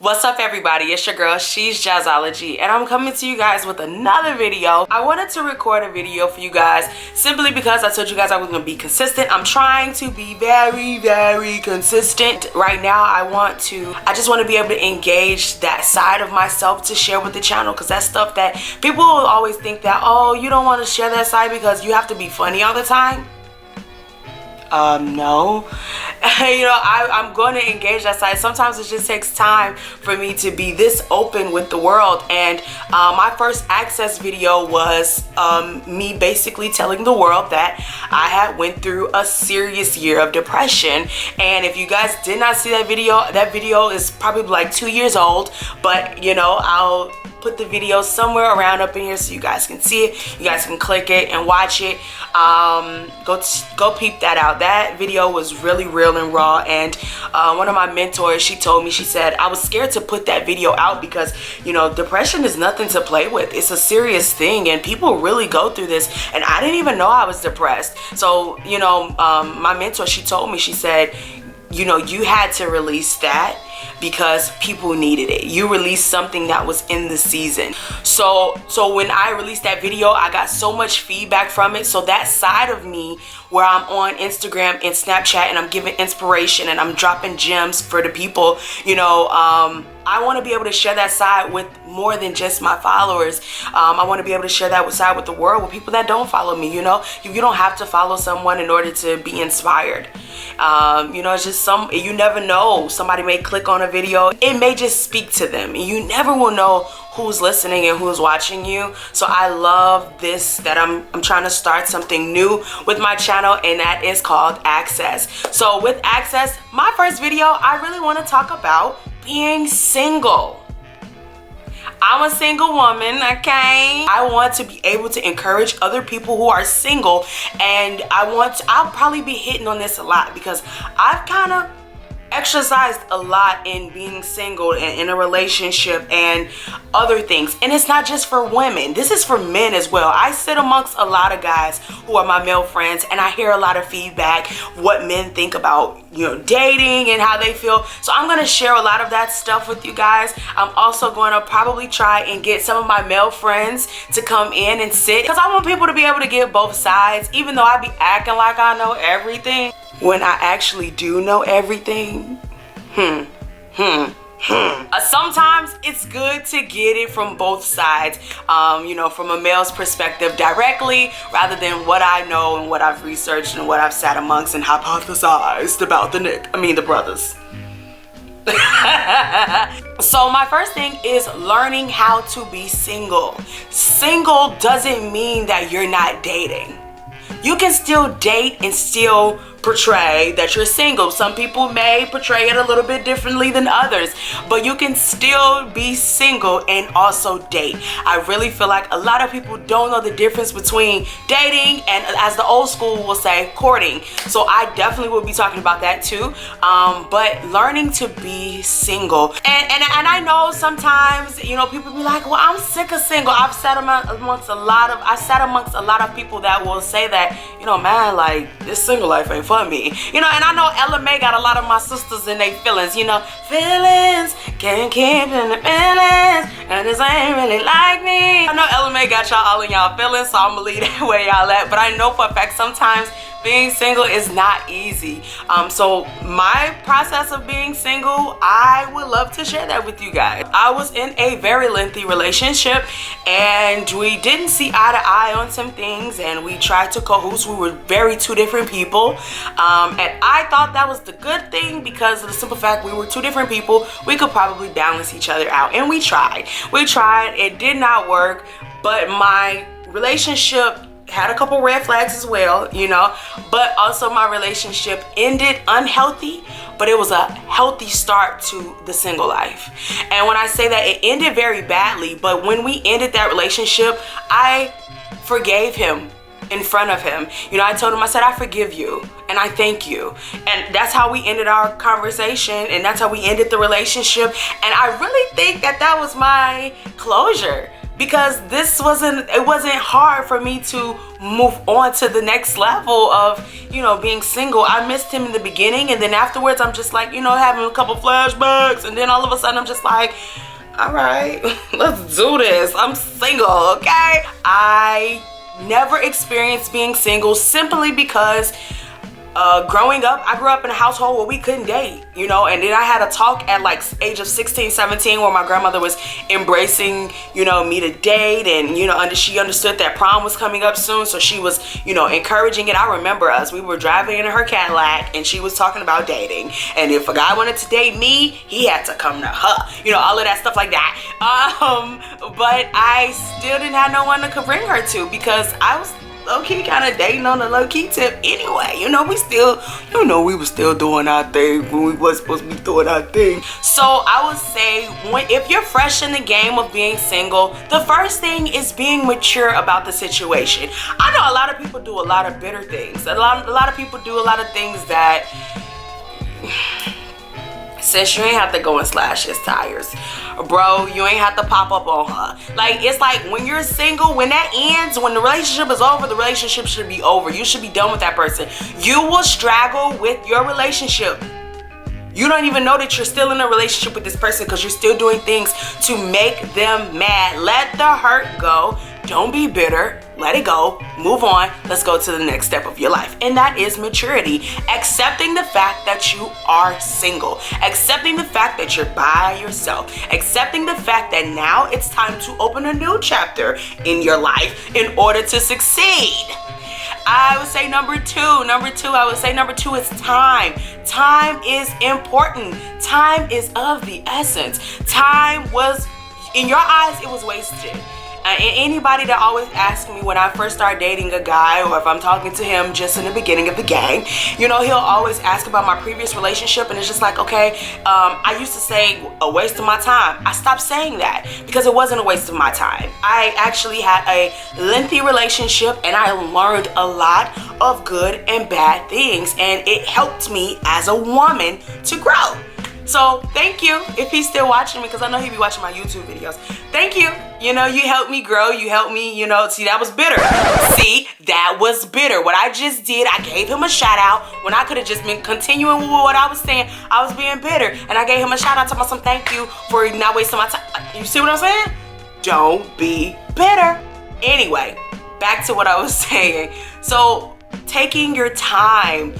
What's up everybody, it's your girl SHESJAZZOLOGY and I'm coming to you guys with another video. I wanted to record a video for you guys simply because I told you guys I was going to be consistent. I'm trying to be very consistent. Right now I just want to be able to engage that side of myself to share with the channel, because that's stuff that people will always think that, oh, you don't want to share that side because you have to be funny all the time. No. You know, I'm going to engage that side. Sometimes it just takes time for me to be this open with the world. And my first access video was me basically telling the world that I had went through a serious year of depression. And if you guys did not see that video is probably like 2 years old, but you know, I'll put the video somewhere around up in here so you guys can see it. You guys can click it and watch it. Go peep that out. That video was really real and raw, and one of my mentors, she told me, she said, I was scared to put that video out because, you know, depression is nothing to play with. It's a serious thing and people really go through this, and I didn't even know I was depressed. So, you know, my mentor, she told me, she said, you know, you had to release that because people needed it. You released something that was in the season. So when I released that video, I got so much feedback from it. So that side of me where I'm on Instagram and Snapchat and I'm giving inspiration and I'm dropping gems for the people, you know, I want to be able to share that side with more than just my followers. I want to be able to share that side with the world, with people that don't follow me. You know, you don't have to follow someone in order to be inspired. You know, it's just you never know. Somebody may click on a video, it may just speak to them, and you never will know who's listening and who's watching you. So I love this, that I'm trying to start something new with my channel, and that is called Access. So with Access, my first video, I really want to talk about being single. I'm a single woman, okay? I want to be able to encourage other people who are single, and I'll probably be hitting on this a lot because I've kind of exercised a lot in being single and in a relationship and other things. And it's not just for women, this is for men as well. I sit amongst a lot of guys who are my male friends, and I hear a lot of feedback, what men think about, you know, dating and how they feel. So I'm going to share a lot of that stuff with you guys. I'm also going to probably try and get some of my male friends to come in and sit, because I want people to be able to get both sides, even though I be acting like I know everything when I actually do know everything. Sometimes it's good to get it from both sides, you know, from a male's perspective directly, rather than what I know and what I've researched and what I've sat amongst and hypothesized about the brothers. So my first thing is learning how to be single. Single doesn't mean that you're not dating. You can still date and still portray that you're single. Some people may portray it a little bit differently than others, but you can still be single and also date. I really feel like a lot of people don't know the difference between dating and, as the old school will say, courting. So I definitely will be talking about that too. But learning to be single, and I know sometimes, you know, people be like, well, I'm sick of single. I've sat amongst a lot of people that will say that, you know, man, like, this single life ain't for me, you know. And I know LMA got a lot of my sisters in their feelings, you know, feelings can't keep in the feelings, and this ain't really like me. I know LMA got y'all all in y'all feelings, so I'm gonna leave that where y'all at. But I know for a fact sometimes being single is not easy. So my process of being single, I would love to share that with you guys. I was in a very lengthy relationship, and we didn't see eye to eye on some things, and we tried to cahoots. We were two different people, and I thought that was the good thing, because of the simple fact we were two different people. We could probably balance each other out, and we tried. It did not work, but my relationship had a couple red flags as well, you know, but also my relationship ended unhealthy, but it was a healthy start to the single life. And when I say that, it ended very badly, but when we ended that relationship, I forgave him in front of him. You know, I told him, I said, I forgive you and I thank you. And that's how we ended our conversation, and that's how we ended the relationship. And I really think that that was my closure. because it wasn't hard for me to move on to the next level of, you know, being single. I missed him in the beginning, and then afterwards I'm just like, you know, having a couple flashbacks, and then all of a sudden I'm just like, all right, let's do this. I'm single, okay? I never experienced being single simply because growing up, I grew up in a household where we couldn't date, you know, and then I had a talk at like age of 16, 17 where my grandmother was embracing, you know, me to date, and, you know, she understood that prom was coming up soon, so she was, you know, encouraging it. I remember we were driving in her Cadillac and she was talking about dating, and if a guy wanted to date me, he had to come to her, you know, all of that stuff like that. But I still didn't have no one to bring her to, because I was low-key kind of dating on the low-key tip anyway. You know, we were still doing our thing when we was supposed to be doing our thing. So I would say, if you're fresh in the game of being single, the first thing is being mature about the situation. I know a lot of people do a lot of bitter things. A lot of people do a lot of things that, sis, you ain't have to go and slash his tires. Bro, you ain't have to pop up on her. Like, it's like when you're single, when that ends, when the relationship is over, the relationship should be over. You should be done with that person. You will struggle with your relationship. You don't even know that you're still in a relationship with this person because you're still doing things to make them mad. Let the hurt go. Don't be bitter. Let it go. Move on. Let's go to the next step of your life. And that is maturity. Accepting the fact that you are single. Accepting the fact that you're by yourself. Accepting the fact that now it's time to open a new chapter in your life in order to succeed. I would say number two is time. Time is important. Time is of the essence. Time was, in your eyes, it was wasted. And anybody that always asks me when I first start dating a guy, or if I'm talking to him just in the beginning of the game, you know, he'll always ask about my previous relationship, and it's just like, okay, I used to say a waste of my time. I stopped saying that because it wasn't a waste of my time. I actually had a lengthy relationship, and I learned a lot of good and bad things, and it helped me as a woman to grow. So thank you if he's still watching me, because I know he'll be watching my YouTube videos. Thank you. You know, you helped me grow. You helped me, you know, see, that was bitter. See, that was bitter. What I just did, I gave him a shout out when I could have just been continuing with what I was saying. I was being bitter, and I gave him a shout out to myself. Thank you for not wasting my time. You see what I'm saying? Don't be bitter. Anyway, back to what I was saying. So taking your time,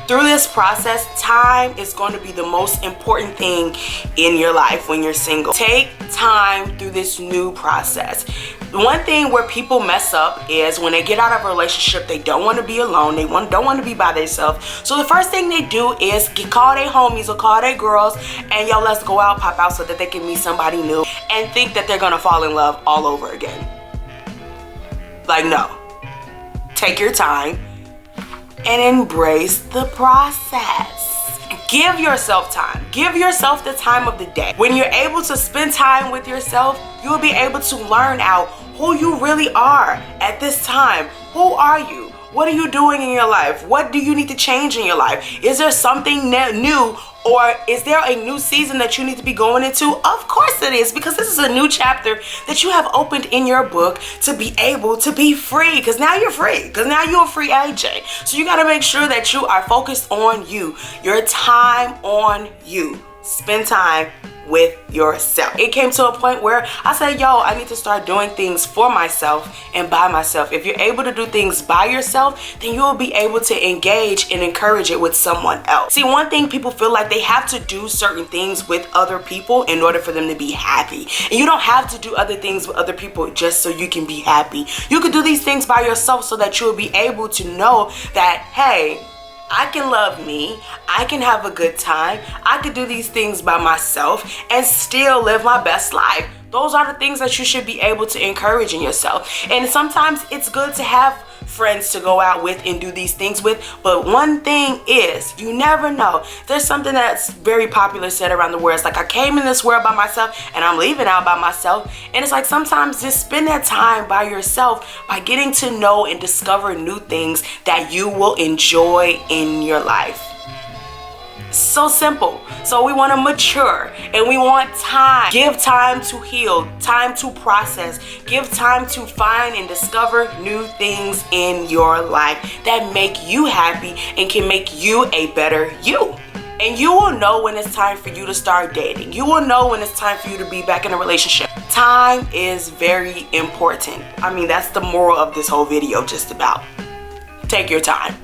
through this process, time is going to be the most important thing in your life when you're single. Take time through this new process. One thing where people mess up is when they get out of a relationship, they don't want to be alone. They don't want to be by themselves. So the first thing they do is call their homies or call their girls, and yo, let's go out, pop out, so that they can meet somebody new and think that they're going to fall in love all over again. Like, no. Take your time and embrace the process. Give yourself time. Give yourself the time of the day. When you're able to spend time with yourself, you will be able to learn out who you really are at this time. Who are you? What are you doing in your life? What do you need to change in your life? Is there something new, or is there a new season that you need to be going into? Of course it is, because this is a new chapter that you have opened in your book to be able to be free, because now you're free, because now you're a free AJ. So you got to make sure that you are focused on you, your time on you. Spend time with yourself. It came to a point where I said, yo, I need to start doing things for myself and by myself. If you're able to do things by yourself, then you'll be able to engage and encourage it with someone else. See, one thing, people feel like they have to do certain things with other people in order for them to be happy. And you don't have to do other things with other people just so you can be happy. You could do these things by yourself so that you'll be able to know that, hey, I can love me, I can have a good time, I could do these things by myself and still live my best life. Those are the things that you should be able to encourage in yourself. And sometimes it's good to have friends to go out with and do these things with, but one thing is, you never know. There's something that's very popular said around the world. It's like, I came in this world by myself and I'm leaving out by myself. And it's like, sometimes just spend that time by yourself by getting to know and discover new things that you will enjoy in your life. So simple. So we want to mature and we want time. Give time to heal, time to process, give time to find and discover new things in your life that make you happy and can make you a better you. And you will know when it's time for you to start dating. You will know when it's time for you to be back in a relationship. Time is very important. I mean, that's the moral of this whole video, just about. Take your time.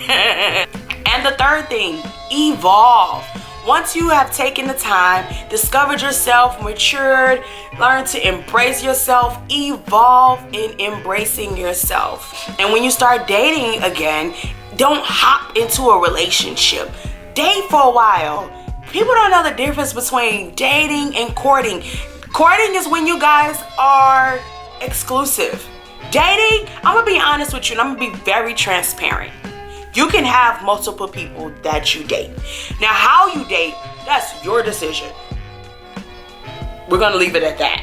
And the third thing, evolve. Once you have taken the time, discovered yourself, matured, learned to embrace yourself, evolve in embracing yourself. And when you start dating again, don't hop into a relationship. Date for a while. People don't know the difference between dating and courting. Courting is when you guys are exclusive. Dating, I'm gonna be honest with you and I'm gonna be very transparent. You can have multiple people that you date. Now, how you date, that's your decision. We're gonna leave it at that.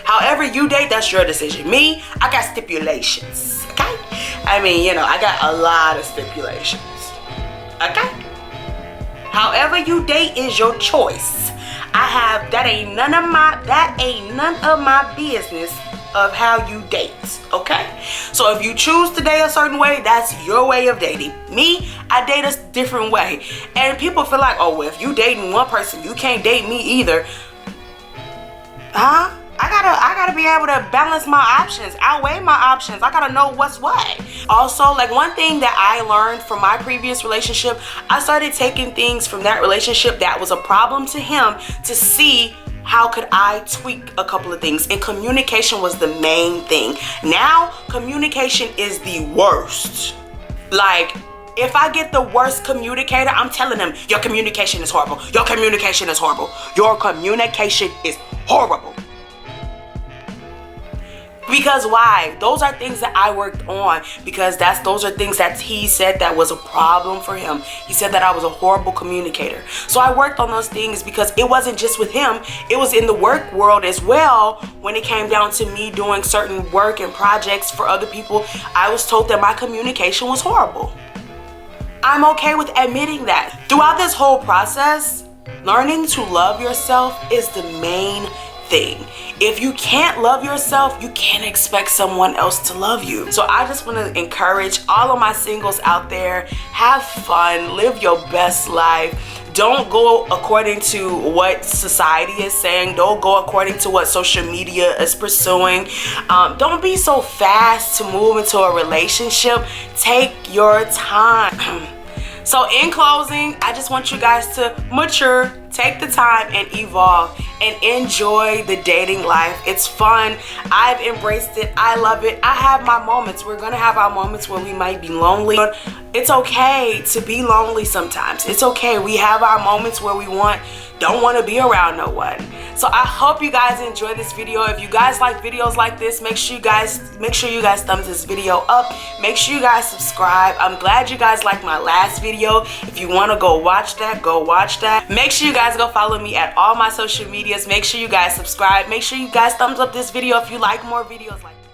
However you date, that's your decision. Me, I got stipulations, okay? I mean, you know, I got a lot of stipulations, okay? However you date is your choice. That ain't none of my business of how you date, okay? So if you choose to date a certain way, that's your way of dating. Me, I date a different way. And people feel like, oh, well, if you dating one person, you can't date me either. Huh? I gotta be able to balance my options, outweigh my options. I gotta know what's what. Also, like, one thing that I learned from my previous relationship, I started taking things from that relationship that was a problem to him to see how could I tweak a couple of things. And communication was the main thing. Now, communication is the worst. Like, if I get the worst communicator, I'm telling them, your communication is horrible. Your communication is horrible. Your communication is horrible. Because why? Those are things that I worked on, because those are things that he said that was a problem for him. He said that I was a horrible communicator. So I worked on those things because it wasn't just with him. It was in the work world as well. When it came down to me doing certain work and projects for other people, I was told that my communication was horrible. I'm okay with admitting that. Throughout this whole process, learning to love yourself is the main thing. If you can't love yourself, you can't expect someone else to love you. So I just want to encourage all of my singles out there, have fun, live your best life. Don't go according to what society is saying. Don't go according to what social media is pursuing. Don't be so fast to move into a relationship. Take your time. So in closing, I just want you guys to mature, take the time and evolve and enjoy the dating life. It's fun. I've embraced it. I love it. I have my moments. We're gonna have our moments where we might be lonely. But it's okay to be lonely sometimes. It's okay. We have our moments where we don't want to be around no one. So I hope you guys enjoy this video. If you guys like videos like this, make sure you guys thumbs this video up. Make sure you guys subscribe. I'm glad you guys liked my last video. If you want to go watch that, go watch that. Make sure you guys go follow me at all my social medias. Make sure you guys subscribe. Make sure you guys thumbs up this video if you like more videos like this.